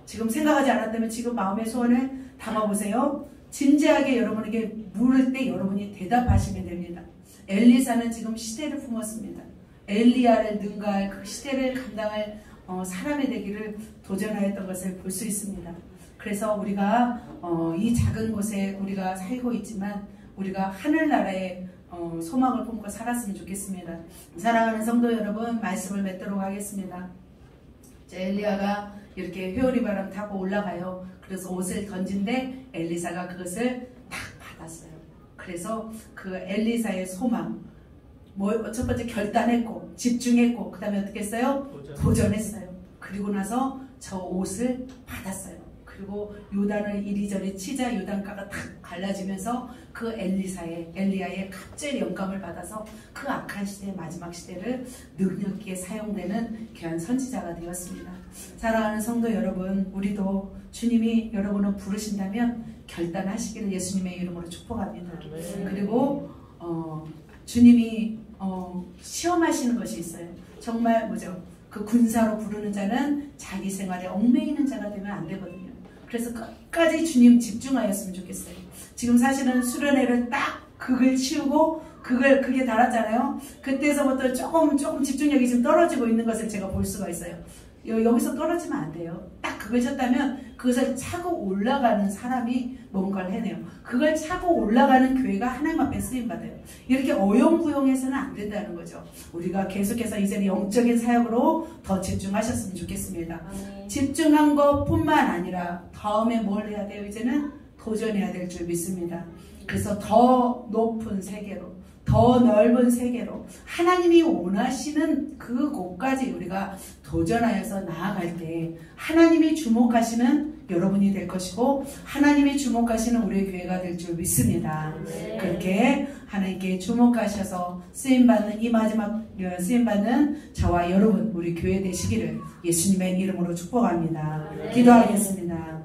지금 생각하지 않았다면 지금 마음의 소원을 담아보세요. 진지하게 여러분에게 물을 때 여러분이 대답하시면 됩니다. 엘리사는 지금 시대를 품었습니다. 엘리야를 능가할 그 시대를 감당할 사람이 되기를 도전하였던 것을 볼 수 있습니다. 그래서 우리가 이 작은 곳에 우리가 살고 있지만 우리가 하늘나라의 소망을 품고 살았으면 좋겠습니다. 사랑하는 성도 여러분, 말씀을 맺도록 하겠습니다. 엘리야가 이렇게 회오리바람 타고 올라가요. 그래서 옷을 던진데 엘리사가 그것을 딱 받았어요. 그래서 그 엘리사의 소망, 첫 번째 결단했고 집중했고 그 다음에 어떻게 했어요? 도전했어요. 그리고 나서 저 옷을 받았어요. 그리고 요단을 이리저리 치자 요단가가 탁 갈라지면서 그 엘리야의 갑절의 영감을 받아서 그 악한 시대의 마지막 시대를 능력 있게 사용되는 귀한 선지자가 되었습니다. 사랑하는 성도 여러분, 우리도 주님이 여러분을 부르신다면 결단하시기를 예수님의 이름으로 축복합니다. 그리고 주님이 시험하시는 것이 있어요. 정말 뭐죠? 그 군사로 부르는 자는 자기 생활에 얽매이는 자가 되면 안 되거든요. 그래서 끝까지 주님 집중하였으면 좋겠어요. 지금 사실은 수련회를 딱 극을 치우고 그게 달았잖아요. 그때서부터 조금 집중력이 좀 떨어지고 있는 것을 제가 볼 수가 있어요. 여기서 떨어지면 안 돼요. 딱 그걸 쳤다면 그것을 차고 올라가는 사람이 뭔가를 해내요. 그걸 차고 올라가는 교회가 하나님 앞에 쓰임받아요. 이렇게 어영부영해서는 안 된다는 거죠. 우리가 계속해서 이제는 영적인 사역으로 더 집중하셨으면 좋겠습니다. 집중한 것뿐만 아니라 다음에 뭘 해야 돼요? 이제는 도전해야 될 줄 믿습니다. 그래서 더 높은 세계로, 더 넓은 세계로 하나님이 원하시는 그곳까지 우리가 도전하여서 나아갈 때 하나님이 주목하시는 여러분이 될 것이고 하나님이 주목하시는 우리의 교회가 될 줄 믿습니다. 네. 그렇게 하나님께 주목하셔서 쓰임받는 이 마지막 쓰임받는 저와 여러분 우리 교회 되시기를 예수님의 이름으로 축복합니다. 네. 기도하겠습니다.